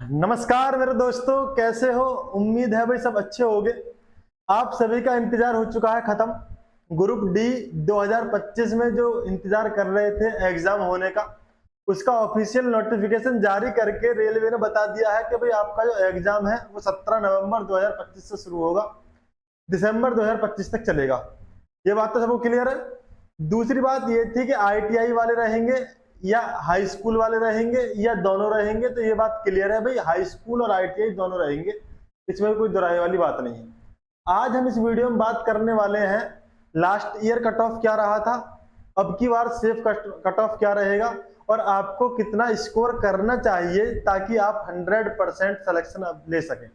नमस्कार मेरे दोस्तों, कैसे हो? उम्मीद है भाई सब अच्छे होंगे। आप सभी का इंतजार हो चुका है खत्म। ग्रुप डी 2025 में जो इंतजार कर रहे थे एग्जाम होने का, उसका ऑफिशियल नोटिफिकेशन जारी करके रेलवे ने बता दिया है कि भाई आपका जो एग्जाम है वो 17 नवंबर 2025 से शुरू होगा, दिसंबर 2025 तक चलेगा। ये बात तो सबको क्लियर है। दूसरी बात ये थी कि आईटीआई वाले रहेंगे या हाई स्कूल वाले रहेंगे या दोनों रहेंगे, तो ये बात क्लियर है भाई, हाई स्कूल और आईटीआई दोनों रहेंगे। इसमें कोई दोहराई वाली बात नहीं है। आज हम इस वीडियो में बात करने वाले हैं लास्ट ईयर कट ऑफ क्या रहा था, अब की बार सेफ कट ऑफ क्या रहेगा, और आपको कितना स्कोर करना चाहिए ताकि आप 100% सिलेक्शन ले सकें।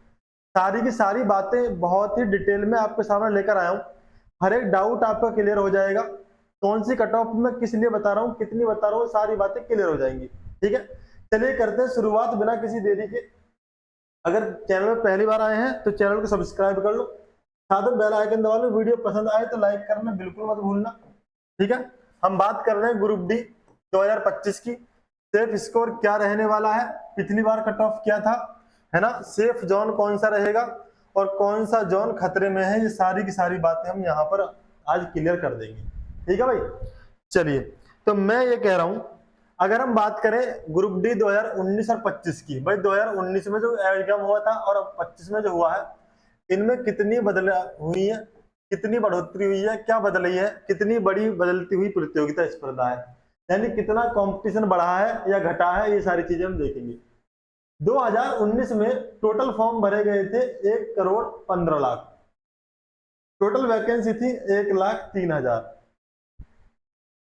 सारी की सारी बातें बहुत ही डिटेल में आपके सामने लेकर आया हूं। हर एक डाउट आपका क्लियर हो जाएगा। कौन सी कट ऑफ में किस लिए बता रहा हूँ, कितनी बता रहा हूँ, सारी बातें क्लियर हो जाएंगी। ठीक है, चलिए करते हैं शुरुआत बिना किसी देरी के। अगर चैनल में पहली बार आए हैं तो चैनल को सब्सक्राइब कर लो, साथ में बेल आइकन दबा लो। वीडियो पसंद आए तो लाइक करना बिल्कुल मत भूलना। ठीक है, हम बात कर रहे हैं ग्रुप डी 2025 की। सेफ स्कोर क्या रहने वाला है, पिछली बार कट ऑफ क्या था, है ना, सेफ जोन कौन सा रहेगा और कौन सा जोन खतरे में है, ये सारी की सारी बातें हम यहाँ पर आज क्लियर कर देंगे। ठीक है भाई, चलिए। तो मैं ये कह रहा हूं, अगर हम बात करें ग्रुप डी 2019 और 25 की, भाई 2019 में जो एग्जाम हुआ था और 25 में जो हुआ है, इनमें कितनी बदल हुई है, कितनी बढ़ोतरी हुई है, क्या बदली है, कितनी बड़ी बदलती हुई प्रतियोगिता स्पर्धा है, यानी कितना कंपटीशन बढ़ा है या घटा है, ये सारी चीजें हम देखेंगे। 2019 में टोटल फॉर्म भरे गए थे 1,15,00,000। टोटल वैकेंसी थी 1,03,000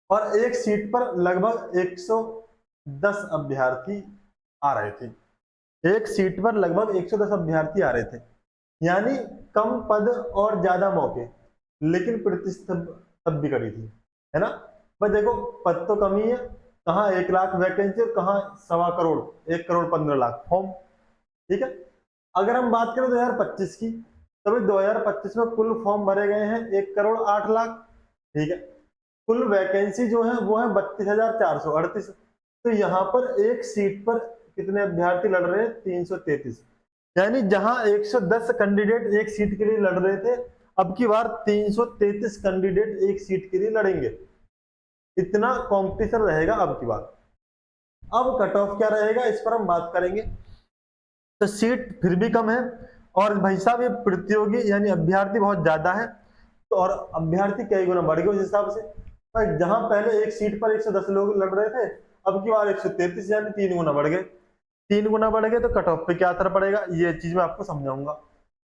और एक सीट पर लगभग 110 अभ्यर्थी आ रहे थे। एक सीट पर लगभग 110 अभ्यर्थी आ रहे थे, यानी कम पद और ज्यादा मौके, लेकिन प्रतिष्ठा तब भी कड़ी थी, है ना। पर देखो, पद तो कम ही है, कहाँ 1,00,000 वैकेंसी और कहाँ 1,15,00,000, 1,15,00,000 फॉर्म। ठीक है, अगर हम बात करें 2025 की, तो भाई 2025 में कुल फॉर्म भरे गए हैं 1,08,00,000। ठीक है, कुल वैकेंसी जो है वो है 32,438। तो यहाँ पर एक सीट पर कितने अभ्यर्थी लड़ रहे हैं? 333। यानी जहां 110 कैंडिडेट एक सीट के लिए लड़ रहे थे, अब की बार 333 कैंडिडेट एक सीट के लिए लड़ेंगे। इतना कंपटीशन रहेगा अब की बार। अब कट ऑफ क्या रहेगा, इस पर हम बात करेंगे। तो सीट फिर भी कम है और भाई साहब ये प्रतियोगी यानी अभ्यर्थी बहुत ज्यादा है, तो और अभ्यर्थी कई गुना बढ़ गए उस हिसाब से। पर जहां पहले एक सीट पर 110 लोग लड़ रहे थे, अब की बार 133, यानी 3 गुना बढ़ गए। 3 गुना बढ़ गए तो कट ऑफ पे क्या असर पड़ेगा, ये चीज मैं आपको समझाऊंगा।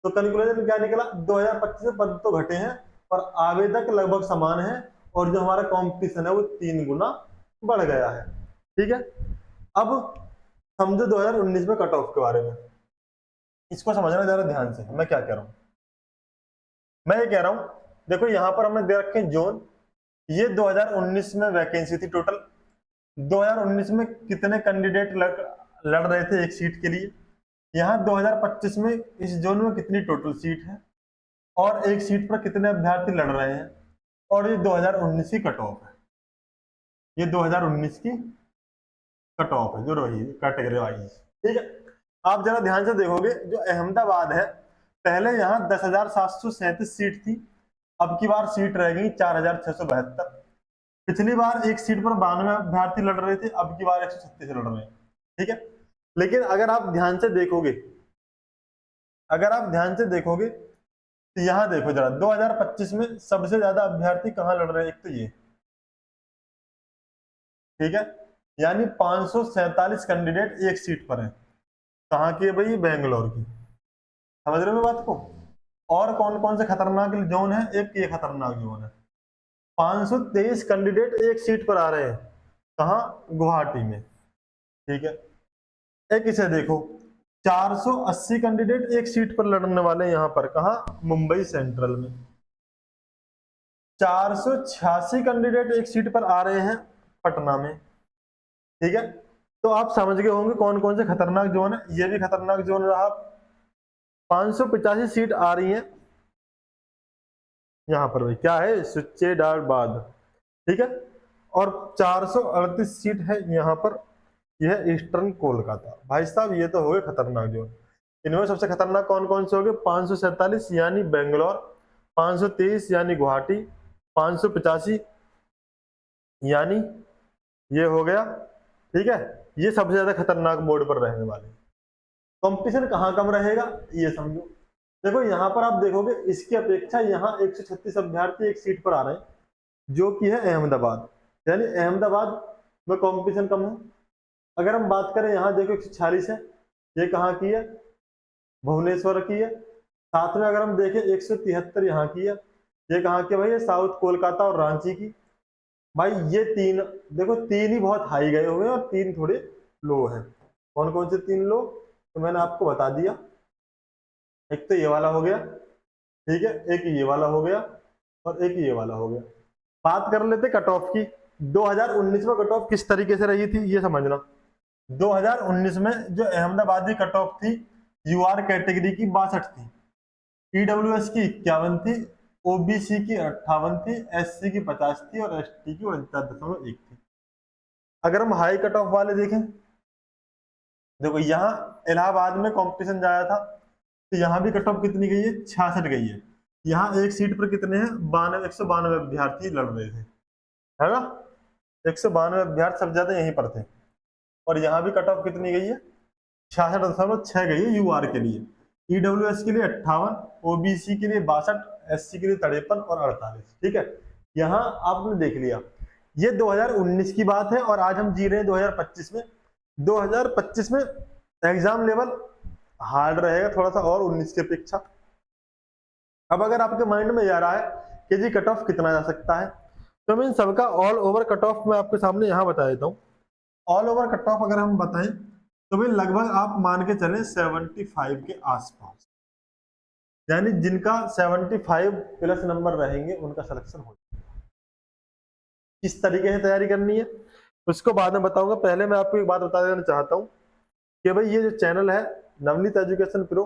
तो कैलकुलेशन क्या निकला, 2025 में पद तो घटे हैं और आवेदक लगभग समान है, और जो हमारा कंपटीशन है वो 3 गुना बढ़ गया है। ठीक है, अब समझो 2019 में कट ऑफ के बारे में, इसको समझना जरा ध्यान से। मैं क्या कह रहा हूँ, मैं ये कह रहा हूँ, देखो यहाँ पर हमने दे रखे जोन। ये 2019 में वैकेंसी थी टोटल। 2019 में कितने कैंडिडेट लड़ रहे थे एक सीट के लिए। यहाँ 2025 में इस जोन में कितनी टोटल सीट है और एक सीट पर कितने अभ्यर्थी लड़ रहे हैं, और ये 2019 की कट ऑफ है। ये 2019 की कट ऑफ है जो रही कैटेगरी वाइज। ठीक है, आप जरा ध्यान से देखोगे, जो अहमदाबाद है, पहले यहाँ 10,737 सीट थी, अब की बार सीट रह गई 4,672। पिछली बार एक सीट पर 92 अभ्यर्थी लड़ रहे थे, अब की बार 136 लड़ रहे हैं। ठीक है, लेकिन अगर आप ध्यान से देखोगे, अगर आप ध्यान से देखोगे तो यहाँ देखो जरा, 2025 में सबसे ज्यादा अभ्यर्थी कहाँ लड़ रहे हैं, एक तो ये। ठीक है, यानी 547 कैंडिडेट एक सीट पर है। कहाँ की है भाई? बेंगलोर की। समझ रहे हो बात को? और कौन कौन से खतरनाक जोन है? एक ये खतरनाक जोन है। 523 कैंडिडेट एक सीट पर आ रहे हैं, कहाँ? गुवाहाटी में। ठीक है, एक इसे देखो, 480 कैंडिडेट एक सीट पर लड़ने वाले यहाँ पर, कहाँ? मुंबई सेंट्रल में। 486 कैंडिडेट एक सीट पर आ रहे हैं पटना में। ठीक है, तो आप समझ गए होंगे कौन कौन से खतरनाक जोन है। ये भी खतरनाक जोन रहा। 585 सीट आ रही है यहाँ पर, भाई क्या है? सुच्चेदारबाद। ठीक है, और 438 सीट है यहाँ पर, ये है ईस्टर्न कोलकाता। भाई साहब ये तो हो गए खतरनाक जोन। इनमें सबसे खतरनाक कौन कौन से हो गए? 547 यानी बेंगलोर, 523 यानी गुवाहाटी, 585 यानी ये हो गया, ठीक है। ये सबसे ज्यादा खतरनाक मोड पर रहने वाले। कंपटीशन कहाँ कम रहेगा ये समझो। देखो यहाँ पर आप देखोगे इसकी अपेक्षा यहाँ 136 अभ्यर्थी एक सीट पर आ रहे हैं जो कि है अहमदाबाद, यानी अहमदाबाद में कंपटीशन कम है। अगर हम बात करें यहाँ देखो 146 है, ये कहाँ की है? भुवनेश्वर की है। साथ में अगर हम देखें 173 यहाँ की है, ये कहाँ की है भाई? ये साउथ कोलकाता और रांची की। भाई ये तीन देखो, तीन ही बहुत हाई गए हुए हैं और तीन थोड़े लो हैं। कौन कौन से तीन लो? तो मैंने आपको बता दिया। एक तो ये वाला हो गया, ठीक है, एक ये वाला हो गया और एक ये वाला हो गया। बात कर लेते कट ऑफ की। 2019 में कट ऑफ किस तरीके से रही थी ये समझना। 2019 में जो अहमदाबाद की कट ऑफ थी यूआर कैटेगरी की 62 थी, ईडब्ल्यूएस की 51 थी, ओबीसी की 58 थी, एससी की 50 थी और एसटी की 49.1 थी। अगर हम हाई कट ऑफ वाले देखें, देखो यहाँ इलाहाबाद में कंपटीशन जाया था तो यहाँ भी कट ऑफ कितनी गई है? 66 गई है। यहाँ एक सीट पर कितने हैं? 192 अभ्यर्थी लड़ रहे थे, है ना। 192 अभ्यर्थी सबसे ज्यादा यहीं पर थे। और यहाँ भी कट ऑफ कितनी गई है? 66.6 गई है यूआर के लिए, ईडब्ल्यूएस के लिए 58, ओबीसी के लिए 62, एससी के लिए 53 और 48। ठीक है, यहाँ आपने देख लिया। ये 2019 की बात है और आज हम जी रहे हैं 2025 में। 2025 में एग्जाम लेवल हार्ड रहेगा थोड़ा सा और 19 की अपेक्षा। अब अगर आपके माइंड में आ रहा है कि जी कट ऑफ कितना जा सकता है, तो मैं इन सबका ऑल ओवर कट ऑफ मैं आपके सामने यहाँ बता देता हूँ। ऑल ओवर कट ऑफ अगर हम बताएं तो भाई लगभग आप मान के चले 75 के आसपास, यानी जिनका 75 प्लस नंबर रहेंगे उनका सिलेक्शन हो जाएगा। किस तरीके से तैयारी करनी है उसको बाद में बताऊंगा। पहले मैं आपको एक बात बता देना चाहता हूँ कि भाई ये जो चैनल है नवनीत एजुकेशन प्रो,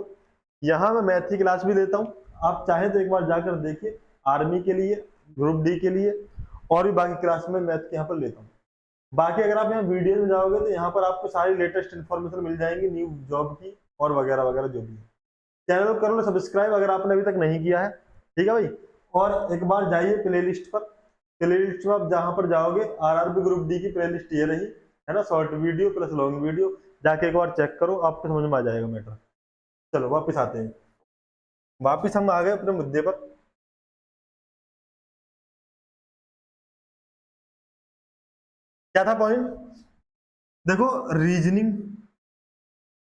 यहाँ मैं मैथ की क्लास भी देता हूँ। आप चाहे तो एक बार जाकर देखिए, आर्मी के लिए, ग्रुप डी के लिए और भी बाकी क्लास में मैथ के यहाँ पर लेता हूँ। बाकी अगर आप यहाँ वीडियो में जाओगे तो यहाँ पर आपको सारी लेटेस्ट इन्फॉर्मेशन मिल जाएंगी न्यू जॉब की और वगैरह वगैरह जो भी है। चैनल को कर लो सब्सक्राइब अगर आपने अभी तक नहीं किया है, ठीक है भाई। और एक बार जाइए प्लेलिस्ट पर, प्लेलिस्ट में आप जहाँ पर जाओगे आरआरबी ग्रुप डी की प्लेलिस्ट ये रही है ना, short video plus long video, जाके एक बार चेक करो, आपको समझ में आ जाएगा मैटर। चलो वापिस आते हैं, वापिस हम आ गए अपने मुद्दे पर। क्या था पॉइंट? देखो रीजनिंग,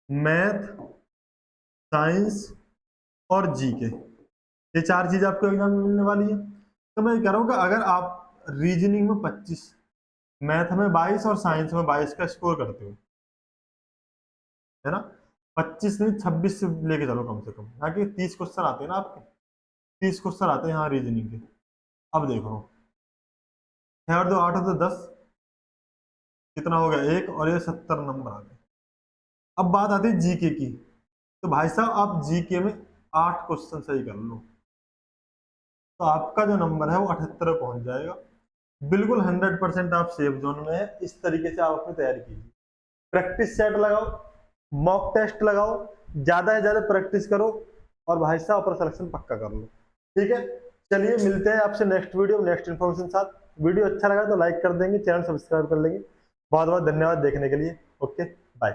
मैथ, साइंस और जीके, ये चार चीज आपको एग्जाम में मिलने वाली है। तो मैं कह रहा हूँ कि अगर आप रीजनिंग में 25, मैथ में 22 और साइंस में 22 का स्कोर करते हो, है ना, 25 नहीं 26 से लेके चलो कम से कम, ताकि 30 क्वेश्चन आते हैं ना आपके, 30 क्वेश्चन आते हैं यहाँ रीजनिंग के। अब देखो 6 और 2 8 और 2 10, कितना हो गया? 1 और ये 70 नंबर आ गए। अब बात आती है जीके की, तो भाई साहब आप जीके में 8 क्वेश्चन सही कर लो तो आपका जो नंबर है वो 78 पहुंच जाएगा। बिल्कुल 100% आप सेफ जोन में है। इस तरीके से आप अपनी तैयारी कीजिए, प्रैक्टिस सेट लगाओ, मॉक टेस्ट लगाओ, ज्यादा से ज्यादा प्रैक्टिस करो और भाई साहब अपना सिलेक्शन पक्का कर लो। ठीक है, चलिए मिलते हैं आपसे नेक्स्ट वीडियो नेक्स्ट इन्फॉर्मेशन साथ। वीडियो अच्छा लगा तो लाइक कर देंगे, चैनल सब्सक्राइब कर लेंगे। बहुत बहुत धन्यवाद देखने के लिए। Okay bye.